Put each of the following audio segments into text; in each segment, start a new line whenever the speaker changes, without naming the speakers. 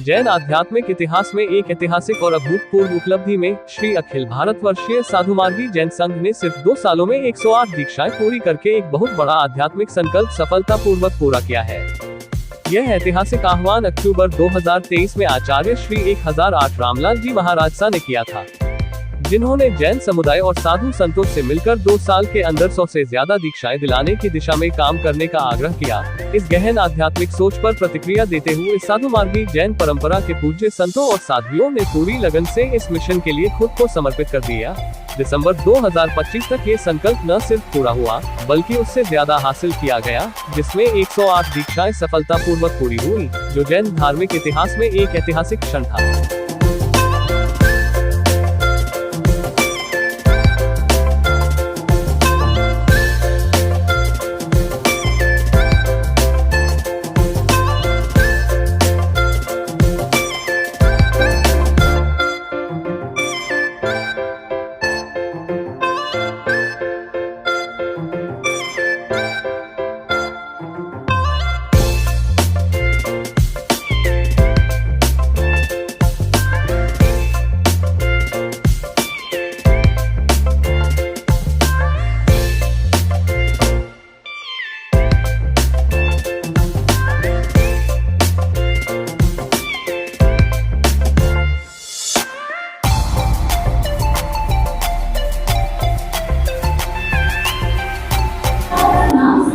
जैन आध्यात्मिक इतिहास में एक ऐतिहासिक और अभूतपूर्व उपलब्धि में श्री अखिल भारतवर्षीय साधु मार्गी जैन संघ ने सिर्फ 2 सालों में 108 दीक्षाएं पूरी करके एक बहुत बड़ा आध्यात्मिक संकल्प सफलतापूर्वक पूरा किया है। यह ऐतिहासिक आह्वान अक्टूबर 2023 में आचार्य श्री 1008 रामलाल जी महाराज सा ने किया था, जिन्होंने जैन समुदाय और साधु संतों से मिलकर 2 साल के अंदर 100 से ज्यादा दीक्षाएं दिलाने की दिशा में काम करने का आग्रह किया। इस गहन आध्यात्मिक सोच पर प्रतिक्रिया देते हुए साधु मार्गी जैन परंपरा के पूज्य संतों और साध्वियों ने पूरी लगन से इस मिशन के लिए खुद को समर्पित कर दिया। दिसंबर 2025 तक ये संकल्प न सिर्फ पूरा हुआ बल्कि उससे ज्यादा हासिल किया गया, जिसमें 108 दीक्षाएं सफलतापूर्वक पूरी हुई, जो जैन धार्मिक इतिहास में एक ऐतिहासिक क्षण था।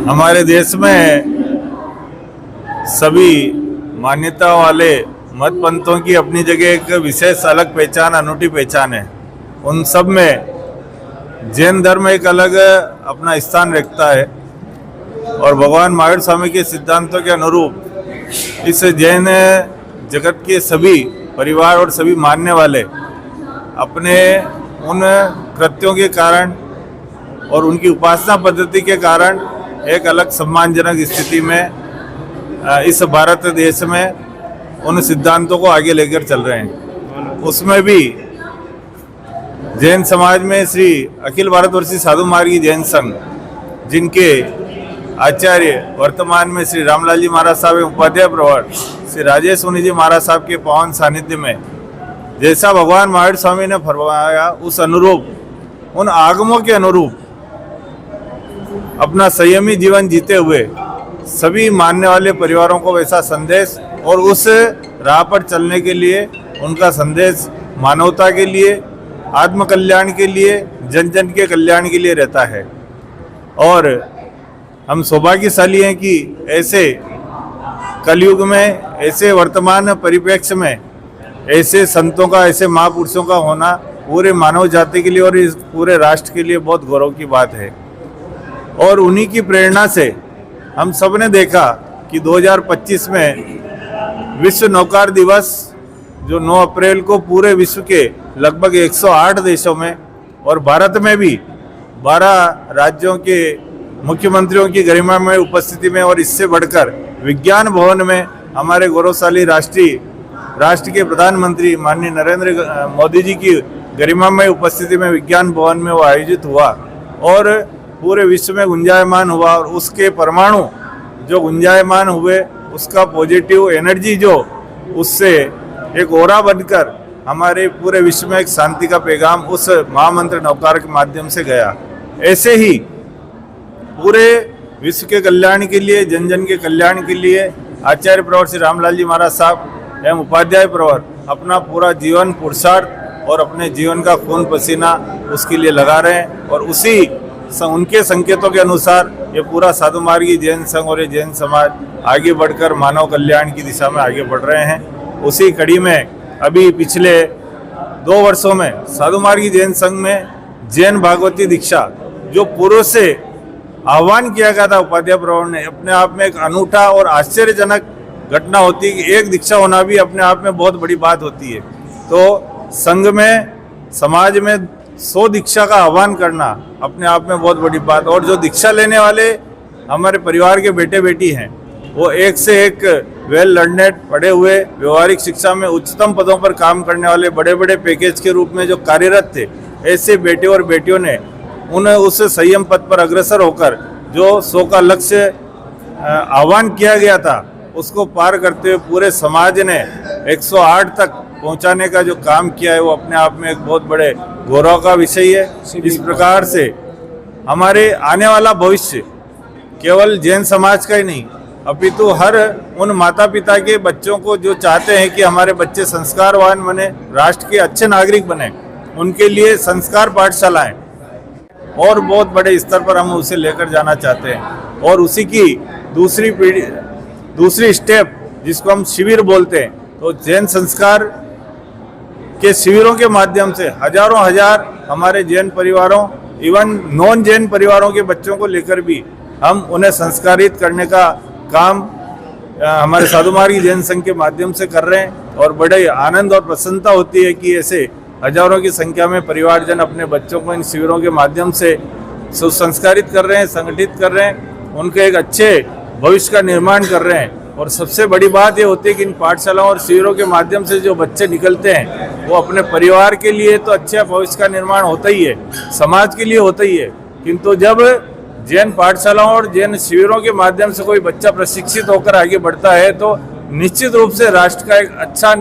हमारे देश में सभी मान्यता वाले मत पंथों की अपनी जगह एक विशेष अलग पहचान, अनूठी पहचान है। उन सब में जैन धर्म एक अलग अपना स्थान रखता है और भगवान महावीर स्वामी के सिद्धांतों के अनुरूप इस जैन जगत के सभी परिवार और सभी मानने वाले अपने उन कृत्यों के कारण और उनकी उपासना पद्धति के कारण एक अलग सम्मानजनक स्थिति में इस भारत देश में उन सिद्धांतों को आगे लेकर चल रहे हैं। उसमें भी जैन समाज में श्री अखिल भारतवर्षीय साधु मार्गी जैन संघ, जिनके आचार्य वर्तमान में श्री रामलाल जी महाराज साहब एवं उपाध्याय प्रवर श्री राजेश मुनि जी महाराज साहब के पावन सानिध्य में जैसा भगवान महावीर स्वामी ने फरमाया उस अनुरूप, उन आगमों के अनुरूप अपना संयमी जीवन जीते हुए सभी मानने वाले परिवारों को वैसा संदेश और उस राह पर चलने के लिए उनका संदेश मानवता के लिए, आत्म कल्याण के लिए, जन जन के कल्याण के लिए रहता है। और हम सौभाग्यशाली हैं कि ऐसे कलयुग में, ऐसे वर्तमान परिप्रेक्ष्य में ऐसे संतों का, ऐसे महापुरुषों का होना पूरे मानव जाति के लिए और इस पूरे राष्ट्र के लिए बहुत गौरव की बात है। और उन्हीं की प्रेरणा से हम सब ने देखा कि 2025 में विश्व नौकार दिवस, जो 9 अप्रैल को पूरे विश्व के लगभग 108 देशों में और भारत में भी 12 राज्यों के मुख्यमंत्रियों की गरिमामय उपस्थिति में और इससे बढ़कर विज्ञान भवन में हमारे गौरवशाली राष्ट्र के प्रधानमंत्री माननीय नरेंद्र मोदी जी की गरिमामय उपस्थिति में विज्ञान भवन में वो आयोजित हुआ और पूरे विश्व में गुंजायमान हुआ। और उसके परमाणु जो गुंजायमान हुए, उसका पॉजिटिव एनर्जी जो उससे एक ओरा बनकर हमारे पूरे विश्व में एक शांति का पैगाम उस महामंत्र नौकार के माध्यम से गया। ऐसे ही पूरे विश्व के कल्याण के लिए, जन जन के कल्याण के लिए आचार्य प्रवर श्री रामलाल जी महाराज साहब एवं उपाध्याय प्रवर अपना पूरा जीवन पुरुषार्थ और अपने जीवन का खून पसीना उसके लिए लगा रहे हैं। और उनके संकेतों के अनुसार ये पूरा साधु मार्गी जैन संघ और ये जैन समाज आगे बढ़कर मानव कल्याण की दिशा में आगे बढ़ रहे हैं। उसी कड़ी में अभी पिछले 2 वर्षों में साधु मार्गी जैन संघ में जैन भागवती दीक्षा, जो पूर्व से आह्वान किया गया था उपाध्याय प्रवर ने, अपने आप में एक अनूठा और आश्चर्यजनक घटना होती है कि एक दीक्षा होना भी अपने आप में बहुत बड़ी बात होती है। तो संघ में, समाज में 100 दीक्षा का आह्वान करना अपने आप में बहुत बड़ी बात। और जो दीक्षा लेने वाले हमारे परिवार के बेटे बेटी हैं, वो एक से एक वेल लर्नेड, पढ़े हुए, व्यवहारिक शिक्षा में उच्चतम पदों पर काम करने वाले, बड़े बड़े पैकेज के रूप में जो कार्यरत थे, ऐसे बेटे और बेटियों ने उस संयम पथ पर अग्रसर होकर जो 100 का लक्ष्य आह्वान किया गया था, उसको पार करते हुए पूरे समाज ने 108 तक पहुंचाने का जो काम किया है वो अपने आप में एक बहुत बड़े गौरव का विषय है। इस प्रकार से हमारे आने वाला भविष्य केवल जैन समाज का ही नहीं अपितु हर उन माता पिता के बच्चों को जो चाहते हैं कि हमारे बच्चे संस्कारवान बने, राष्ट्र के अच्छे नागरिक बने, उनके लिए संस्कार पाठशालाएं और बहुत बड़े स्तर पर हम उसे लेकर जाना चाहते हैं। और उसी की दूसरी स्टेप जिसको हम शिविर बोलते हैं, तो जैन संस्कार के शिविरों के माध्यम से हजारों हजार हमारे जैन परिवारों इवन नॉन जैन परिवारों के बच्चों को लेकर भी हम उन्हें संस्कारित करने का काम हमारे साधु मार्गी जैन संघ के माध्यम से कर रहे हैं। और बड़े आनंद और प्रसन्नता होती है कि ऐसे हजारों की संख्या में परिवारजन अपने बच्चों को इन शिविरों के माध्यम से सुसंस्कारित कर रहे हैं, संगठित कर रहे हैं, उनके एक अच्छे भविष्य का निर्माण कर रहे हैं। और सबसे बड़ी बात ये होती है कि इन पाठशालाओं और शिविरों के माध्यम से जो बच्चे निकलते हैं वो अपने परिवार के लिए तो अच्छे भविष्य का निर्माण होता ही है, समाज के लिए होता ही है, किंतु जब जैन पाठशालाओं और जैन शिविरों के माध्यम से कोई बच्चा प्रशिक्षित होकर आगे बढ़ता है तो निश्चित रूप से राष्ट्र का एक अच्छा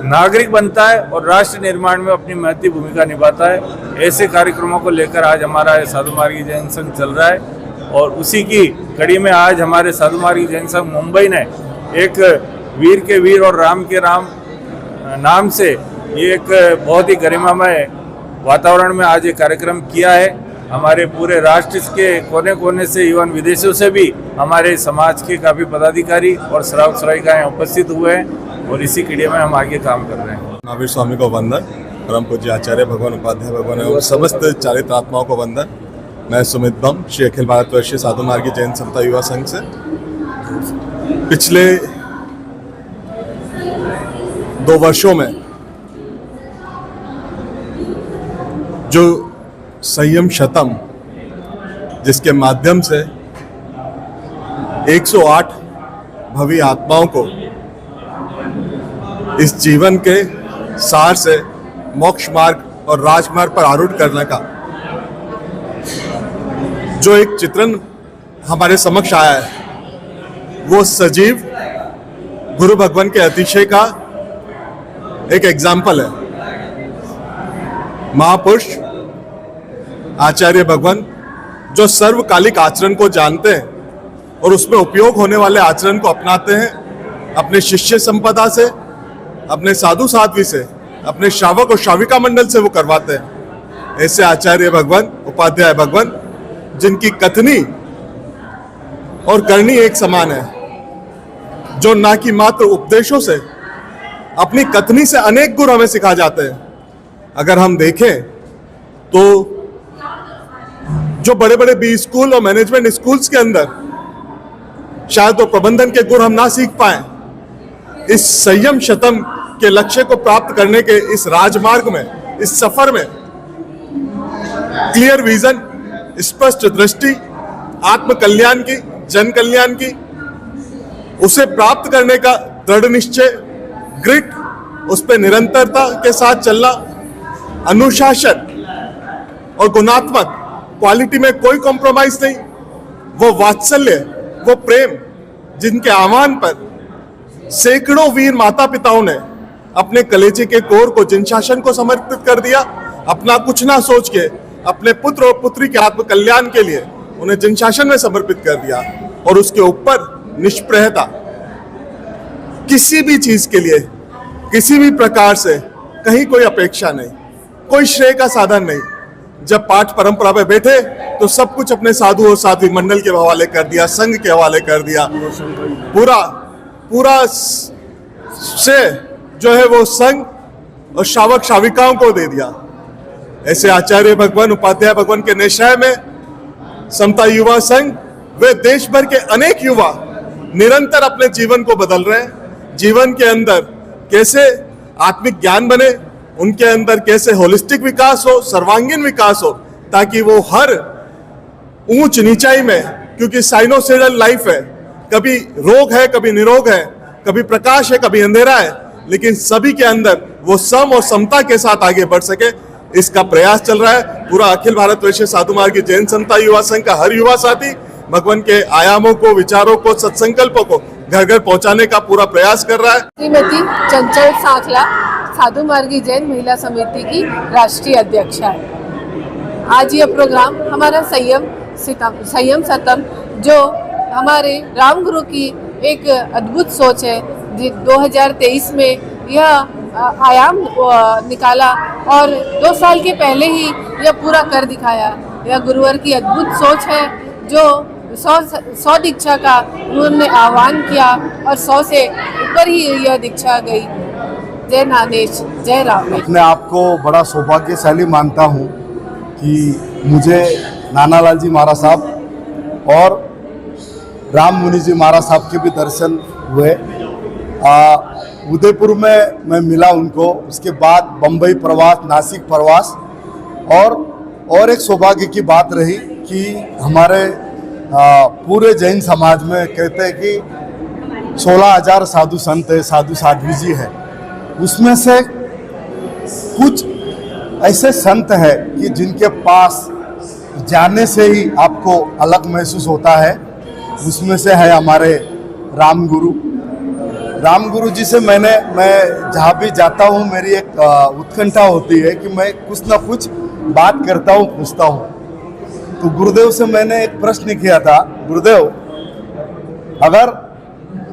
नागरिक बनता है और राष्ट्र निर्माण में अपनी महत्वपूर्ण भूमिका निभाता है। ऐसे कार्यक्रमों को लेकर आज हमारा साधु मार्गी जैन संघ चल रहा है और उसी की कड़ी में आज हमारे साधु मार्गी जैन संघ मुंबई ने एक वीर के वीर और राम के राम नाम से ये एक बहुत ही गरिमामय वातावरण में आज ये कार्यक्रम किया है। हमारे पूरे राष्ट्र के कोने कोने से इवन विदेशों से भी हमारे समाज के काफ़ी पदाधिकारी और श्रावक श्राविकाएं उपस्थित हुए हैं और इसी कड़ी में हम आगे काम कर रहे हैं।
महावीर स्वामी को वंदन, परम पूज्य आचार्य भगवान उपाध्याय भगवान और समस्त चारित्र आत्माओं को वंदन। मैं सुमित बम श्री अखिल भारतवर्षीय साधु मार्गी जैन समता युवा संघ से पिछले 2 वर्षों में जो संयम शतम जिसके माध्यम से 108 भवी आत्माओं को इस जीवन के सार से मोक्ष मार्ग और राजमार्ग पर आरूढ़ करने का जो एक चित्रण हमारे समक्ष आया है वो सजीव गुरु भगवान के अतिशय का एक एग्जाम्पल है। महापुरुष आचार्य भगवान जो सर्वकालिक आचरण को जानते हैं और उसमें उपयोग होने वाले आचरण को अपनाते हैं, अपने शिष्य संपदा से, अपने साधु साध्वी से, अपने श्रावक और श्राविका मंडल से वो करवाते हैं। ऐसे आचार्य भगवान उपाध्याय भगवान जिनकी कथनी और करनी एक समान है, जो ना कि मात्र उपदेशों से अपनी कथनी से अनेक गुण हमें सिखा जाते हैं। अगर हम देखें तो जो बड़े बड़े बी स्कूल और मैनेजमेंट स्कूल्स के अंदर शायद तो प्रबंधन के गुण हम ना सीख पाए, इस संयम शतम के लक्ष्य को प्राप्त करने के इस राजमार्ग में, इस सफर में क्लियर विजन, स्पष्ट दृष्टि, आत्म कल्याण की, जन कल्याण की, उसे प्राप्त करने का दृढ़ निश्चय, ग्रिट, उस पर निरंतरता के साथ चलना, अनुशासन और गुणात्मक क्वालिटी में कोई कॉम्प्रोमाइज नहीं, वो वात्सल्य, वो प्रेम जिनके आह्वान पर सैकड़ों वीर माता पिताओं ने अपने कलेजे के कोर को जिन शासन को समर्पित कर दिया, अपना कुछ ना सोच के अपने पुत्र और पुत्री के आत्म कल्याण के लिए उन्हें जिन शासन में समर्पित कर दिया और उसके ऊपर निष्प्रहता, किसी भी चीज के लिए किसी भी प्रकार से कहीं कोई अपेक्षा नहीं, कोई श्रेय का साधन नहीं। जब पाठ परंपरा पे बैठे तो सब कुछ अपने साधु और साध्वी मंडल के हवाले कर दिया, संघ के हवाले कर दिया, पूरा श्रेय जो है वो संघ और श्रावक श्राविकाओं को दे दिया। ऐसे आचार्य भगवान उपाध्याय भगवान के निश्चय में समता युवा संघ वे देश भर के अनेक युवा निरंतर अपने जीवन को बदल रहे हैं। जीवन के अंदर कैसे आत्मिक ज्ञान बने, उनके अंदर कैसे होलिस्टिक विकास हो, सर्वांगीण विकास हो, ताकि वो हर ऊंच नीचाई में, क्योंकि साइनोसोइडल लाइफ है, कभी रोग है, कभी निरोग है, कभी प्रकाश है, कभी अंधेरा है, लेकिन सभी के अंदर वो सम और समता के साथ आगे बढ़ सके, इसका प्रयास चल रहा है। पूरा अखिल भारतवर्षीय साधु मार्गी जैन समता युवा संघ का हर युवा साथी भगवान के आयामों को, विचारों को, सत्संकल्पों को घर घर पहुंचाने का पूरा प्रयास कर रहा है।
श्रीमती चंचल सांखला साधु मार्गी जैन महिला समिति की राष्ट्रीय अध्यक्ष है। आज यह प्रोग्राम हमारा संयम सतम जो हमारे रामगुरु की एक अद्भुत सोच है, 2023 में यह आयाम निकाला और 2 साल के पहले ही यह पूरा कर दिखाया। यह गुरुवर की अद्भुत सोच है जो 100 दीक्षा का उन्होंने आह्वान किया और 100 से ऊपर ही यह दीक्षा गई। जय नानेश, जय राम।
अपने आप को बड़ा सौभाग्यशाली मानता हूँ कि मुझे नानालाल जी महाराज साहब और राम मुनि जी महाराज साहब के भी दर्शन हुए। उदयपुर में मैं मिला उनको, उसके बाद बम्बई प्रवास, नासिक प्रवास, और एक सौभाग्य की बात रही कि हमारे पूरे जैन समाज में कहते हैं कि 16,000 साधु संत है, साधु साध्वी जी है। उसमें से कुछ ऐसे संत है कि जिनके पास जाने से ही आपको अलग महसूस होता है। उसमें से है हमारे रामगुरु जी से मैं जहाँ भी जाता हूँ मेरी एक उत्कंठा होती है कि मैं कुछ ना कुछ बात करता हूँ, पूछता हूँ। तो गुरुदेव से मैंने एक प्रश्न किया था, गुरुदेव अगर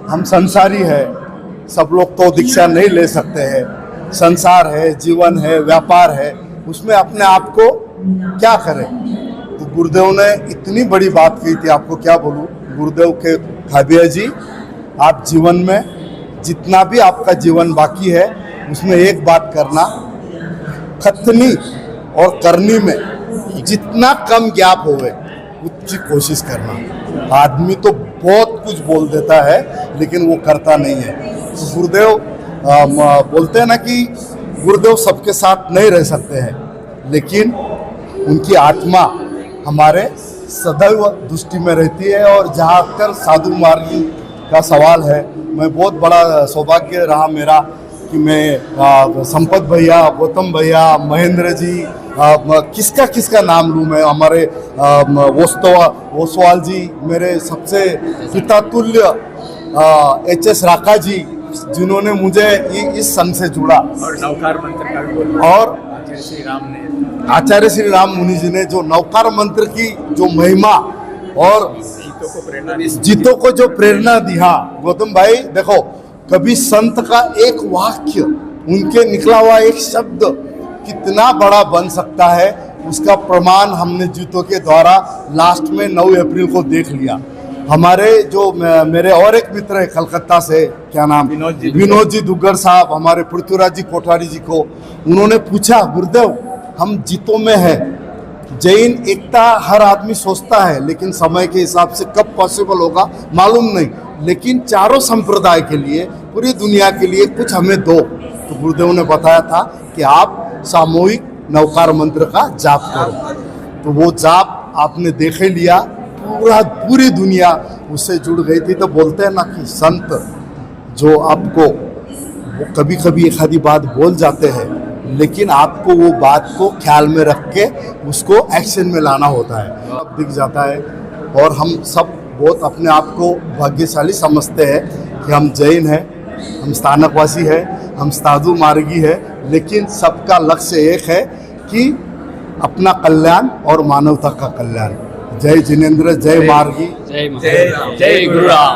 हम संसारी है, सब लोग तो दीक्षा नहीं ले सकते हैं, संसार है, जीवन है, व्यापार है, उसमें अपने आप को क्या करें? तो गुरुदेव ने इतनी बड़ी बात कही थी, आपको क्या बोलूं। गुरुदेव के भाभिया जी, आप जीवन में जितना भी आपका जीवन बाकी है उसमें एक बात करना, कथनी और करनी में जितना कम गैप होवे उसकी कोशिश करना। आदमी तो बहुत कुछ बोल देता है लेकिन वो करता नहीं है। तो गुरुदेव बोलते हैं ना कि गुरुदेव सबके साथ नहीं रह सकते हैं, लेकिन उनकी आत्मा हमारे सदैव दृष्टि में रहती है। और जहाँ तक साधु मार्गी का सवाल है, मैं बहुत बड़ा सौभाग्य रहा मेरा कि मैं संपत भैया, गौतम भैया, महेंद्र जी, किसका नाम लूँ मैं, हमारे ओसवाल जी, मेरे सबसे पिता तुल्य HS राका जी, जिन्होंने मुझे इस संघ से जुड़ा,
और नवकार मंत्र का भी बोल,
और आचार्य श्री राम मुनि जी ने जो नवकार मंत्र की जो महिमा और जीतों को जो प्रेरणा दी। हाँ गौतम भाई देखो, कभी संत का एक वाक्य, उनके निकला हुआ एक शब्द कितना बड़ा बन सकता है, उसका प्रमाण हमने जीतों के द्वारा लास्ट में 9 अप्रैल को देख लिया। हमारे जो मेरे और एक मित्र है कलकत्ता से, क्या नाम, विनोद जी दुग्गड़ साहब, हमारे पृथ्वीराज जी कोठारी जी को, उन्होंने पूछा, गुरुदेव हम जीतों में है, जैन एकता हर आदमी सोचता है लेकिन समय के हिसाब से कब पॉसिबल होगा मालूम नहीं, लेकिन चारों संप्रदाय के लिए, पूरी दुनिया के लिए कुछ हमें दो। तो गुरुदेव ने बताया था कि आप सामूहिक नवकार मंत्र का जाप करो। तो वो जाप आपने देखे लिया, पूरी दुनिया उससे जुड़ गई थी। तो बोलते हैं ना कि संत जो आपको वो कभी कभी एक आधी बात बोल जाते हैं, लेकिन आपको वो बात को ख्याल में रख के उसको एक्शन में लाना होता है, अब दिख जाता है। और हम सब बहुत अपने आप को भाग्यशाली समझते हैं कि हम जैन हैं, हम स्थानकवासी हैं, हम साधु मार्गी है, लेकिन सबका लक्ष्य एक है कि अपना कल्याण और मानवता का कल्याण। जय जिनेंद्र, जय मार्गी,
जय गुरु राम।